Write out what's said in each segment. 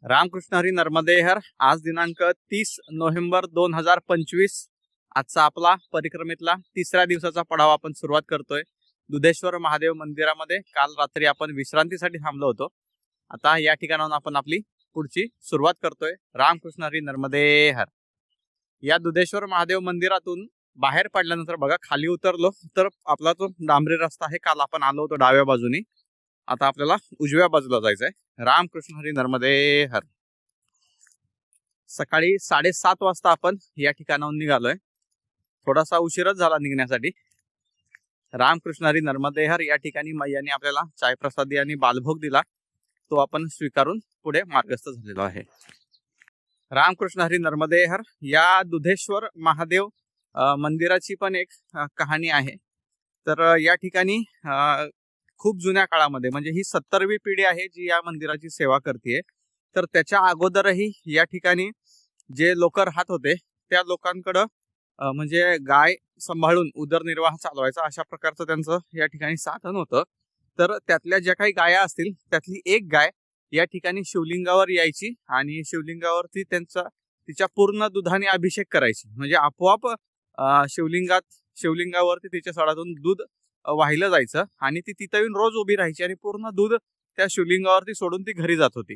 रामकृष्ण हरी नर्मदे हर। आज दिनांक 30 नोव्हेंबर 2025। आजचा आपला परिक्रमेतला तिसऱ्या दिवसाचा पडाव आपण सुरुवात करतोय दुधेश्वर महादेव मंदिरामध्ये। काल रात्री आपण विश्रांतीसाठी थांबलो होतो। आता या ठिकाणाहून आपण आपली पुढची सुरुवात करतोय। रामकृष्ण हरी नर्मदे हर। या दुधेश्वर महादेव मंदिरातून बाहेर पडल्यानंतर बघा खाली उतरलो तर आपला जो डांबरी रस्ता आहे, काल आपण आलो होतो डाव्या बाजूनी, आता आपल्याला उजव्या बाजूला जायचंय। रामकृष्ण हरी नर्मदे हर। सकाळी 7:30 वाजता आपण या ठिकाणाहून निघालोय। थोडासा उशीरच झाला निघण्यासाठी। रामकृष्ण हरी नर्मदे हर या ठिकाणी मैयाने आपल्याला चाय प्रसादी आणि बालभोग दिला, तो आपण स्वीकारून पुढे मार्गस्थ झालेलो आहे। रामकृष्ण हरी नर्मदे हर। या दुधेश्वर महादेव मंदिराची पण एक कहाणी आहे। तर या ठिकाणी खूप जुन्या काळामध्ये, म्हणजे ही 70वी पिढी आहे जी या मंदिराची सेवा करते। तर त्याच्या अगोदरही या ठिकाणी जे लोक राहत होते त्या लोकांकडे म्हणजे गाय सांभाळून उदरनिर्वाह चालवायचा, अशा प्रकारचं त्यांचं या ठिकाणी साधन होतं। तर त्यातल्या ज्या काही गाया असतील त्यातली एक गाय या ठिकाणी शिवलिंगावर यायची आणि शिवलिंगावरती तिच्या पूर्ण दुधाने अभिषेक करायची, म्हणजे आपोआप शिवलिंगावरती तिच्या सडातून दूध वाहिलं जायचं आणि ती तिथं येऊन रोज उभी राहायची आणि पूर्ण दूध त्या शिवलिंगावरती सोडून ती घरी जात होती।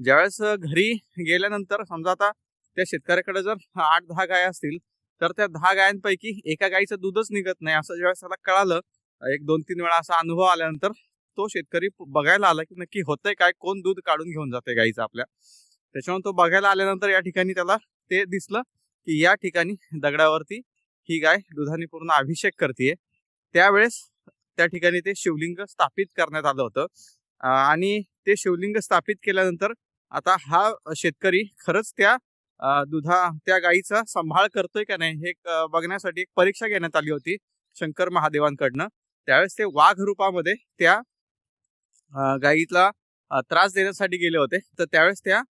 ज्यावेळेस घरी गेल्यानंतर समजा आता त्या शेतकऱ्याकडे जर 8-10 गाय असतील तर त्या 10 गायांपैकी एका गायीचं दूधच निघत नाही, असं ज्यावेळेस त्याला कळालं, 1-2-3 वेळा असा अनुभव आल्यानंतर तो शेतकरी बघायला आला की नक्की होतंय काय, कोण दूध काढून घेऊन जाते गायीचं आपल्या। त्याच्यामुळे तो बघायला आल्यानंतर या ठिकाणी त्याला ते दिसलं की या ठिकाणी दगडावरती ही गाय दुधाने पूर्ण अभिषेक करते। त्यावेळेस त्या ठिकाणी ते शिवलिंग स्थापित करण्यात आलं होतं आणि ते शिवलिंग स्थापित केल्यानंतर आता हा शेतकरी खरंच त्या गायीचा सांभाळ करतोय का नाही हे बघण्यासाठी एक परीक्षा घेण्यात आली होती शंकर महादेवांकडनं। त्यावेळेस ते वाघ रूपामध्ये त्या गायीला त्रास देण्यासाठी गेले होते। तर त्यावेळेस त्या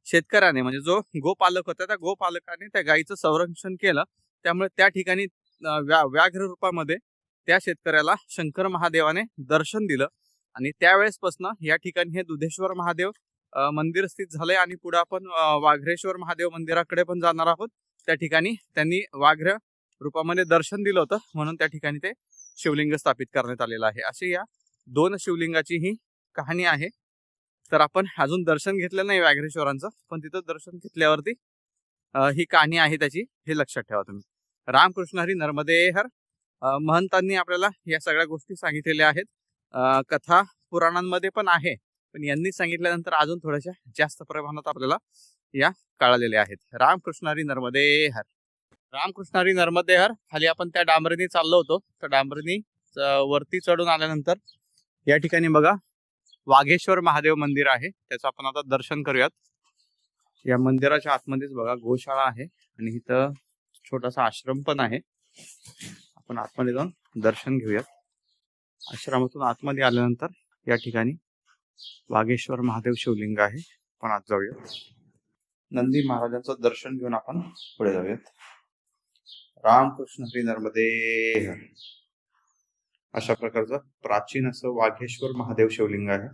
शेतकऱ्याने, म्हणजे जो गोपालक होता, त्या गोपालकाने त्या गायीचं संरक्षण केलं। त्यामुळे त्या ठिकाणी व्याघ्र रूपामध्ये त्या शेतकऱ्याला शंकर महादेवाने दर्शन दिलं आणि त्यावेळेसपासून या ठिकाणी हे दुधेश्वर महादेव मंदिर स्थित झालंय आणि पुढे आपण वाघ्रेश्वर महादेव मंदिराकडे पण जाणार आहोत। त्या ठिकाणी त्यांनी व्याघ्र रूपामध्ये दर्शन दिलं होतं, म्हणून त्या ठिकाणी ते शिवलिंग स्थापित करण्यात आलेलं आहे। अशी या 2 शिवलिंगाची ही कहाणी आहे। तर आपण अजून दर्शन घेतलं नाही व्याघ्रेश्वरांचं, पण तिथं दर्शन घेतल्यावरती ही कहाणी आहे त्याची, हे लक्षात ठेवा तुम्ही। रामकृष्ण हरी नर्मदे हर। महंतांनी आपल्याला या सगळ्या गोष्टी सांगितलेल्या आहेत, कथा पुराणांमध्ये पण आहे, पण यांनी सांगितल्यानंतर अजून थोड्याशा जास्त प्रमाणात आपल्याला या कळालेल्या आहेत। रामकृष्ण हरी नर्मदे हर। रामकृष्ण हरी नर्मदे हर। खाली आपण त्या डांबरीने चाललो होतो, तर डांबरीने वरती चढून आल्यानंतर या ठिकाणी बघा वाघेश्वर महादेव मंदिर आहे, त्याचं आपण आता दर्शन करूयात। या मंदिराच्या आतमध्येच बघा गोशाळा आहे आणि इथं छोटासा आश्रम पण आहे। आपण आतमध्ये जाऊन दर्शन घेऊयात। आश्रमातून आतमध्ये आल्यानंतर या ठिकाणी वाघेश्वर महादेव शिवलिंग आहे, आपण आत जाऊया। नंदी महाराजांचं दर्शन घेऊन आपण पुढे जाऊयात। रामकृष्ण हरी नर्मदे हर। अशा प्रकारचं प्राचीन असं वाघेश्वर महादेव शिवलिंग आहे।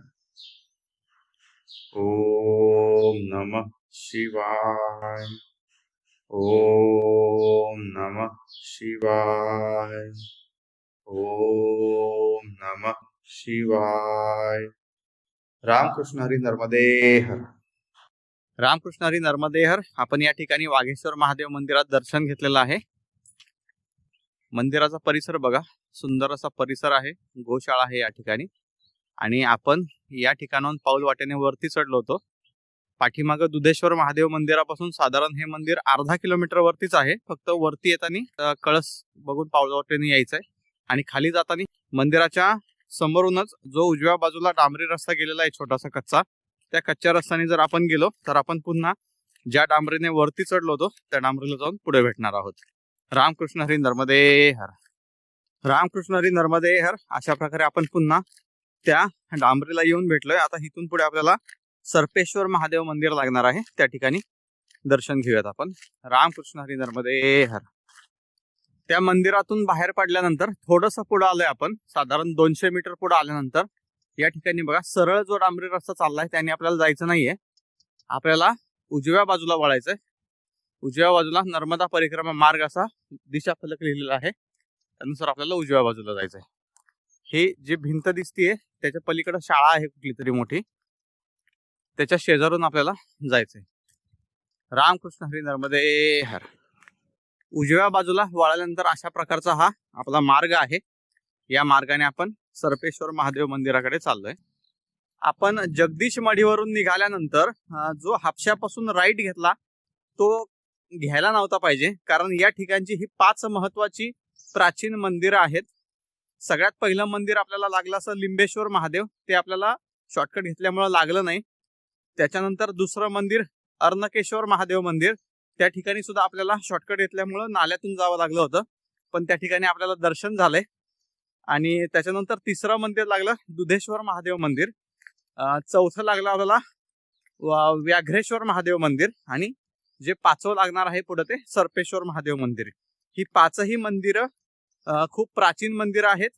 ओम नमः शिवाय, ओम नमः शिवाय, ओम नमः शिवाय। रामकृष्ण हरी नर्मदे हर। रामकृष्ण हरी नर्मदे हर। आपण या ठिकाणी वाघेश्वर महादेव मंदिरात दर्शन घेतलेलं आहे। मंदिराचा परिसर बघा, सुंदर असा परिसर आहे, गोशाळा आहे या ठिकाणी आणि आपण या ठिकाणाहून पाऊल वाटेने वरती चढलो होतो। पाठीमागं दुधेश्वर महादेव मंदिरापासून साधारण हे मंदिर अर्धा किलोमीटर वरतीच आहे। फक्त वरती येताना कळस बघून पाऊल वाटेने यायचंय आणि खाली जाताना मंदिराच्या समोरूनच जो उजव्या बाजूला डांबरी रस्ता गेलेला आहे छोटासा कच्चा, त्या कच्च्या रस्त्याने जर आपण गेलो तर आपण पुन्हा ज्या डांबरीने वरती चढलो होतो त्या डांबरीला जाऊन पुढे भेटणार आहोत। रामकृष्ण हरी नर्मदे हर। रामकृष्ण हरी नर्मदे हर। अशा प्रकारे आपण पुन्हा त्या डांबरीला येऊन भेटलोय। आता इथून पुढे आपल्याला सर्पेश्वर महादेव मंदिर लागणार आहे, त्या ठिकाणी दर्शन घेऊयात आपण। रामकृष्ण हरी नर्मदे हर। त्या मंदिरातून बाहेर पडल्यानंतर थोडंसं पुढे आलोय आपण, साधारण 200 मीटर पुढे आल्यानंतर या ठिकाणी बघा सरळ जो डांबरी रस्ता चाललाय त्याने आपल्याला जायचं नाहीये, आपल्याला उजव्या बाजूला वळायचंय. उजव्या बाजूला नर्मदा परिक्रमा मार्ग असा दिशा फलक लिहिलेला आहे, त्यानुसार आपल्याला उजव्या बाजूला जायचंय. हे जे भिंत दिसतीये त्याच्या पलीकडे शाळा आहे कुठली तरी मोठी, त्याच्या शेजारून आपल्याला जायचंय. रामकृष्ण हरी नर्मदे हर. उजव्या बाजूला वळाल्यानंतर अशा प्रकारचा हा आपला मार्ग आहे. या मार्गाने आपण सर्पेश्वर महादेव मंदिराकडे चाललोय. आपण जगदीश मढीवरून निघाल्यानंतर जो हापशापासून राईट घेतला तो घ्यायला नव्हता पाहिजे, कारण या ठिकाणची ही 5 महत्वाची प्राचीन मंदिरं आहेत. सगळ्यात पहिलं मंदिर आपल्याला लागलं असं लिंबेश्वर महादेव, ते आपल्याला शॉर्टकट घेतल्यामुळे लागलं नाही. त्याच्यानंतर दुसरं मंदिर अर्णकेश्वर महादेव मंदिर, त्या ठिकाणी सुद्धा आपल्याला शॉर्टकट घेतल्यामुळं नाल्यातून जावं लागलं होतं, पण त्या ठिकाणी आपल्याला दर्शन झालंय. आणि त्याच्यानंतर तिसरं मंदिर लागलं दुधेश्वर महादेव मंदिर, चौथं लागलं आपल्याला व्याघ्रेश्वर महादेव मंदिर, आणि जे 5वं लागणार आहे पुढे ते सर्पेश्वर महादेव मंदिर. ही 5ही मंदिरं खूप प्राचीन मंदिरं आहेत,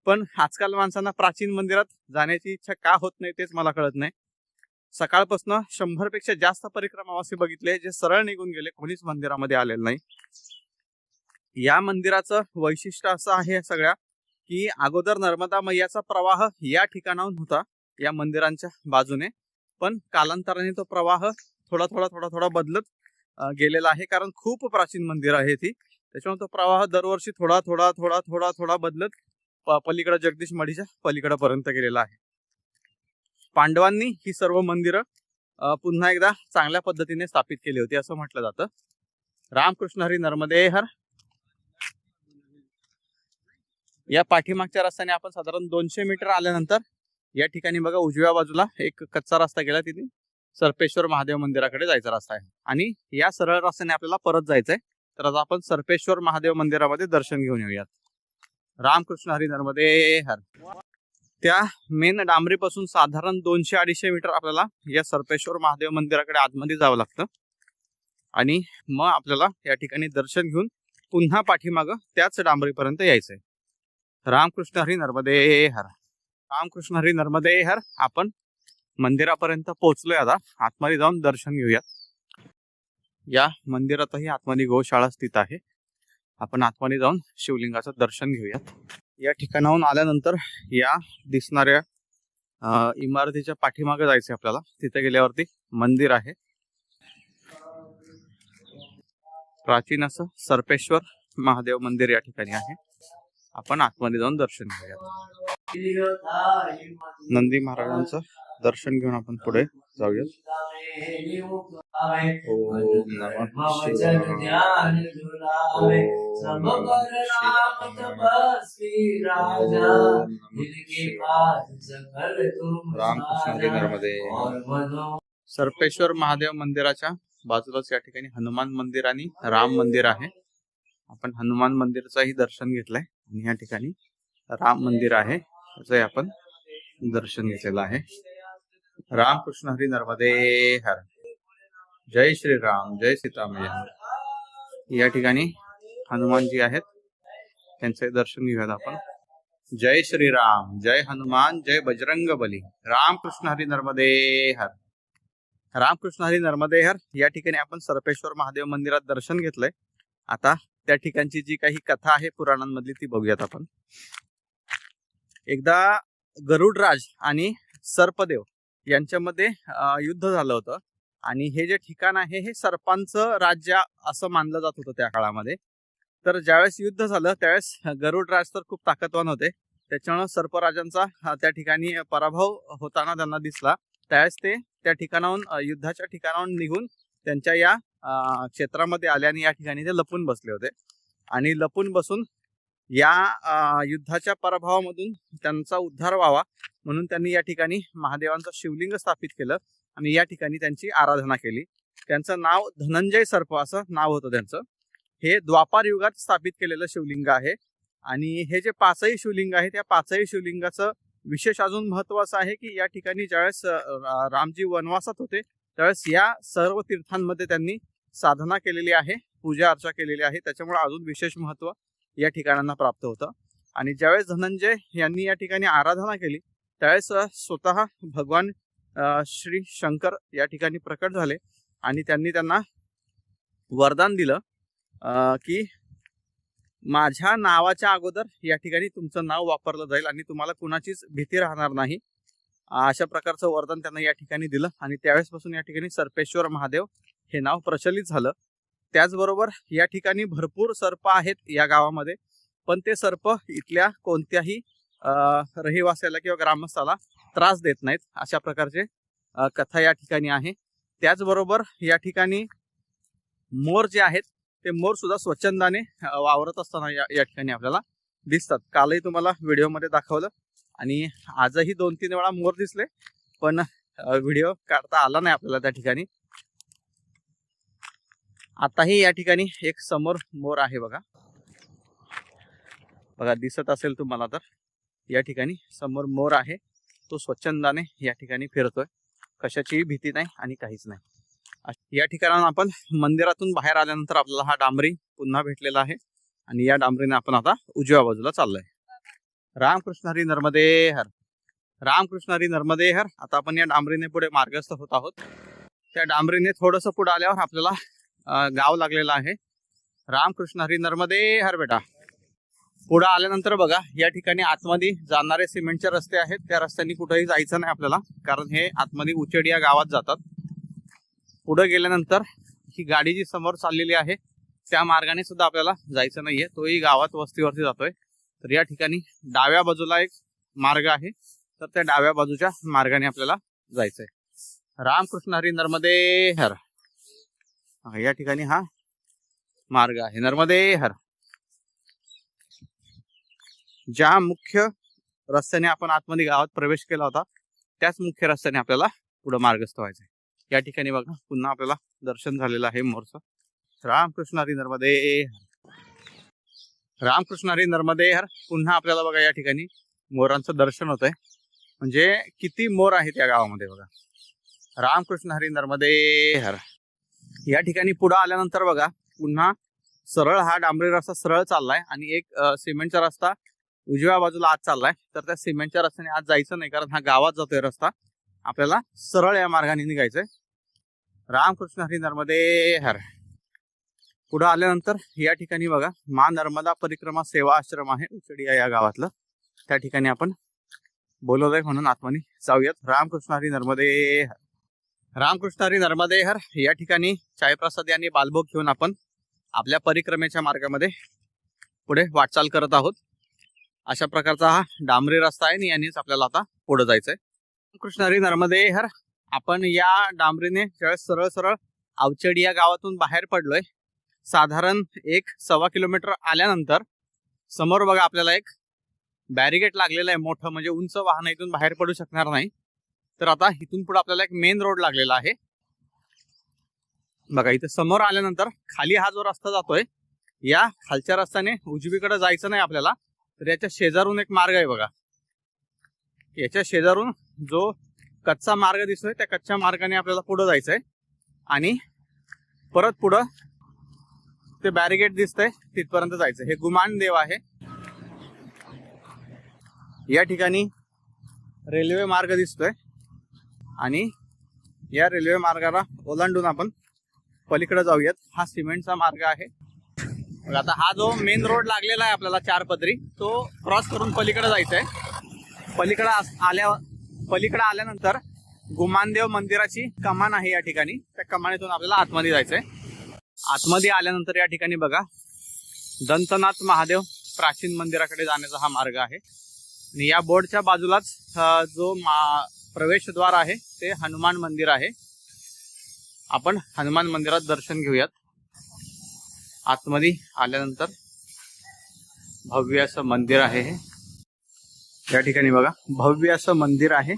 पण आजकाल माणसांना प्राचीन मंदिरात जाण्याची इच्छा का होत नाही तेच मला कळत नाही. सकाळपासून 100 पेक्षा जास्त परिक्रमावासी बघितले जे सरळ निघून गेले, कोणीच मंदिरामध्ये आलेलं नाही. या मंदिराचं वैशिष्ट्य असं आहे सगळ्या की अगोदर नर्मदा मैयाचा प्रवाह या ठिकाणाहून होता या मंदिरांच्या बाजूने, पण कालांतराने तो प्रवाह थोडा बदलत गेलेला आहे, कारण खूप प्राचीन मंदिर आहे ती. त्याच्यामुळे तो प्रवाह दरवर्षी थोडा बदलत पलीकडे जगदीश मढीच्या पलीकडे पर्यंत गेलेला आहे. पांडवांनी ही सर्व मंदिरं पुन्हा एकदा चांगल्या पद्धतीने स्थापित केली होती असं म्हटलं जातं. रामकृष्ण हरी नर्मदे हर. या पाठीमागच्या रस्त्याने आपण साधारण 200 मीटर आल्यानंतर या ठिकाणी बघा उजव्या बाजूला एक कच्चा रस्ता गेला, तिथे सर्पेश्वर महादेव मंदिराकडे जायचा रस्ता आहे, आणि या सरळ रस्त्याने आपल्याला परत जायचंय. तर आता आपण सर्पेश्वर महादेव मंदिरामध्ये दर्शन घेऊन येऊयात. रामकृष्ण हरी नर्मदे हर. त्या मेन डांबरीपासून साधारण 200-250 मीटर आपल्याला या सर्पेश्वर महादेव मंदिराकडे आतमध्ये जावं लागतं, आणि मग आपल्याला या ठिकाणी दर्शन घेऊन पुन्हा पाठीमागं त्याच डांबरीपर्यंत यायचंय. रामकृष्ण हरी नर्मदे हर. रामकृष्ण हरी नर्मदे हर. आपण मंदिरापर्यंत पोहोचलोय, आता आतमध्ये जाऊन दर्शन घेऊयात. या मंदिरातही आतमध्ये गोशाळा स्थित आहे. आपण आतमध्ये जाऊन शिवलिंगाचं दर्शन घेऊयात. या ठिकाणाहून आल्यानंतर या दिसणाऱ्या इमारतीच्या पाठीमागे जायचंय आपल्याला. तिथे गेल्यावरती मंदिर आहे, प्राचीन असं सर्पेश्वर महादेव मंदिर या ठिकाणी आहे. आपण आतमध्ये जाऊन दर्शन घेऊयात. नंदी महाराजांचं दर्शन घेऊन आपण पुढे जाऊयात. ओम नमः शिवाय. रामकृष्ण हरी नर्मदे. सर्पेश्वर महादेव मंदिराच्या बाजूलाच या ठिकाणी हनुमान मंदिर आणि राम मंदिर आहे. आपण हनुमान मंदिराचंही दर्शन घेतलंय, आणि या ठिकाणी राम मंदिर आहे त्याचंही आपण दर्शन घेतलेलं आहे. रामकृष्ण हरी नर्मदे हर. जय श्रीराम, जय सीताराम. या ठिकाणी हनुमानजी आहेत, त्यांचे दर्शन घेऊयात आपण. जय श्रीराम, जय हनुमान, जय बजरंग बली. रामकृष्ण हरी नर्मदे हर. रामकृष्ण हरी नर्मदे हर. या ठिकाणी आपण सर्पेश्वर महादेव मंदिरात दर्शन घेतलंय. आता त्या ठिकाणची जी काही कथा आहे पुराणांमधली ती बघूयात आपण. एकदा गरुडराज आणि सर्पदेव यांच्यामध्ये युद्ध झालं होतं, आणि हे जे ठिकाण आहे हे सर्पांचं राज्य असं मानलं जात होतं त्या काळामध्ये. तर ज्यावेळेस युद्ध झालं त्यावेळेस गरुडराज तर खूप ताकदवान होते, त्याच्यामुळे सर्पराजांचा त्या ठिकाणी पराभव होताना त्यांना दिसला. त्यावेळेस ते त्या ठिकाणाहून युद्धाच्या ठिकाणाहून निघून त्यांच्या या क्षेत्रामध्ये आले, आणि या ठिकाणी ते लपून बसले होते. आणि लपून बसून या युद्धाच्या पराभवामधून त्यांचा उद्धार व्हावा म्हणून त्यांनी या ठिकाणी महादेवांचं शिवलिंग स्थापित केलं, आणि या ठिकाणी त्यांची आराधना केली. त्यांचं नाव धनंजय सर्प असं नाव होतं त्यांचं. हे द्वापार युगात स्थापित केलेलं शिवलिंग आहे, आणि हे जे 5ही शिवलिंग आहे त्या 5ही शिवलिंगाचं विशेष अजून महत्व असं आहे की या ठिकाणी ज्यावेळेस रामजी वनवासात होते त्यावेळेस या सर्व तीर्थांमध्ये त्यांनी साधना केलेली आहे, पूजा अर्चा केलेली आहे, त्याच्यामुळे अजून विशेष महत्व या ठिकाणांना प्राप्त होतं. आणि ज्यावेळेस धनंजय यांनी या ठिकाणी आराधना केली त्यावेळेस स्वतः भगवान श्री शंकर या ठिकाणी प्रकट झाले आणि त्यांनी त्यांना वरदान दिलं की माझ्या नावाच्या अगोदर या ठिकाणी तुमचं नाव वापरलं जाईल आणि तुम्हाला कुणाचीच भीती राहणार नाही, अशा प्रकारचं वरदान त्यांना या ठिकाणी दिलं. आणि त्यावेळेसपासून या ठिकाणी सर्पेश्वर महादेव हे नाव प्रचलित झालं. त्याचबरोबर या ठिकाणी भरपूर सर्प आहेत या गावामध्ये, पण ते सर्प इथल्या कोणत्याही रहिवाशाला किंवा ग्रामस्थाला त्रास देत नाहीत, अशा प्रकारचे कथा या ठिकाणी आहे. त्याचबरोबर या ठिकाणी मोर जे आहेत ते मोर सुद्धा स्वच्छंदाने वावरत असताना या ठिकाणी आपल्याला दिसतात. कालही तुम्हाला व्हिडिओमध्ये दाखवलं आणि आजही 2-3 वेळा मोर दिसले, पण व्हिडिओ काढता आला नाही आपल्याला त्या ठिकाणी. आताही या ठिकाणी एक समोर मोर आहे बघा, दिसत असेल तुम्हाला तर. या ठिकाणी समोर मोर आहे, तो स्वच्छंदाने या ठिकाणी फिरतोय, कशाचीही भीती नाही आणि काहीच नाही. या ठिकाणी आपण मंदिरातून बाहेर आल्यानंतर आपल्याला हा डांबरी पुन्हा भेटलेला आहे आणि या डांबरीने आपण आता उजव्या बाजूला चाललोय. रामकृष्ण हरी नर्मदे हर, रामकृष्ण हरी नर्मदे हर. आता आपण या डांबरीने पुढे मार्गस्थ होत आहोत. त्या डांबरीने थोडंसं पुढे आल्यावर आपल्याला गाव लागलेलं आहे. रामकृष्ण हरी नर्मदे हर बेटा. पुढे आल्यानंतर बघा या ठिकाणी आतमध्ये जाणारे सिमेंटचे रस्ते आहेत. त्या रस्त्यांनी कुठेही जायचं नाही आपल्याला, कारण हे आतमध्ये उचेड या गावात जातात. पुढे गेल्यानंतर ही गाडी जी समोर चाललेली आहे त्या मार्गाने सुद्धा आपल्याला जायचं नाहीये, तोही गावात वस्तीवरती जातोय. तर या ठिकाणी डाव्या बाजूला एक मार्ग आहे, तर त्या डाव्या बाजूच्या मार्गाने आपल्याला जायचंय. रामकृष्ण हरी नर्मदे हर. या ठिकाणी हा मार्ग आहे, नर्मदे हर. ज्या मुख्य रस्त्याने आपण आतमध्ये गावात प्रवेश केला होता त्याच मुख्य रस्त्याने आपल्याला पुढे मार्गस्थ व्हायचंय. या ठिकाणी बघा पुन्हा आपल्याला दर्शन झालेलं आहे मोरचं. रामकृष्ण हरी नर्मदे हर, रामकृष्ण हरी नर्मदे हर. पुन्हा आपल्याला बघा या ठिकाणी मोरांचं दर्शन होतंय. म्हणजे किती मोर आहेत या गावामध्ये बघा. रामकृष्ण हरी नर्मदे हर. या ठिकाणी पुढे आल्यानंतर बघा पुन्हा सरळ हा डांबरी रस्ता सरळ चाललाय आणि एक सिमेंटचा रस्ता उजव्या बाजूला आत चाललाय. तर त्या सिमेंटच्या रस्त्याने आज जायचं नाही, कारण हा गावात जातोय रस्ता. आपल्याला सरळ या मार्गाने निघायचंय. रामकृष्ण हरी नर्मदे हर. पुढे आल्यानंतर या ठिकाणी बघा माँ नर्मदा परिक्रमा सेवा आश्रम आहे उचडिया या गावातलं. त्या ठिकाणी आपण बोलवलंय म्हणून आतमध्ये जाऊयात. रामकृष्ण हरी नर्मदे हर, रामकृष्ण हरी नर्मदे हर. या ठिकाणी चायप्रसाद आणि बालभोग घेऊन आपण आपल्या परिक्रमेच्या मार्गामध्ये पुढे वाटचाल करत आहोत. अशा प्रकारचा हा डांबरी रस्ता आहे आणि यानेच आपल्याला आता पुढे जायचंय. कृष्ण हरी नर्मदे हर. आपण या डांबरीने सरळ सरळ अवचडी या गावातून बाहेर पडलोय. साधारण 1-1.25 किलोमीटर आल्यानंतर समोर बघा आपल्याला एक बॅरिगेट लागलेलं आहे मोठं, म्हणजे उंच वाहन इथून बाहेर पडू शकणार नाही. तर आता इथून पुढे आपल्याला एक मेन रोड लागलेला आहे बघा. इथे समोर आल्यानंतर खाली हा जो रस्ता जातोय या खालच्या रस्त्याने उजवीकडे जायचं नाही आपल्याला, तर याच्या शेजारून एक मार्ग आहे बघा. याच्या शेजारून जो कच्चा मार्ग दिसतोय त्या कच्च्या मार्गाने आपल्याला पुढे जायचंय आणि परत पुढं ते बॅरिगेट दिसतंय तिथपर्यंत जायचंय. हे गुमान देव आहे. या ठिकाणी रेल्वे मार्ग दिसतोय आणि या रेल्वे मार्गाला ओलांडून आपण पलीकडे जाऊयात. हा सिमेंटचा मार्ग आहे. आता हा जो मेन रोड लागलेला आहे आपल्याला 4 पदरी, तो क्रॉस करून पलीकडे जायचंय. पलीकडे आल्यानंतर गुमानदेव मंदिराची कमान आहे या ठिकाणी. त्या कमानीतून आपल्याला आतमध्ये जायचंय. आतमध्ये आल्यानंतर या ठिकाणी बघा दंतनाथ महादेव प्राचीन मंदिराकडे जाण्याचा हा मार्ग आहे आणि या बोर्डच्या बाजूलाच जो प्रवेशद्वार आहे ते हनुमान मंदिर आहे. आपण हनुमान मंदिरात दर्शन घेऊयात. आतमध्ये आल्यानंतर भव्य असं मंदिर आहे हे. या ठिकाणी बघा भव्य असं मंदिर आहे.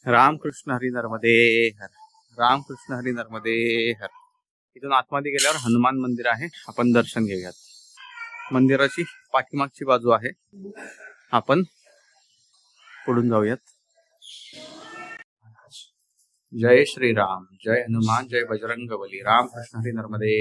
रामकृष्ण हरी नर्मदे हर, रामकृष्ण हरी नर्मदे हर. इथून आतमध्ये गेल्यावर हनुमान मंदिर आहे, आपण दर्शन घेऊयात. मंदिराची पाठीमागची बाजू आहे. आपण पुढून जाऊयात. जय श्रीराम, जय हनुमान, जय बजरंगबली. रामकृष्ण हरी नर्मदे.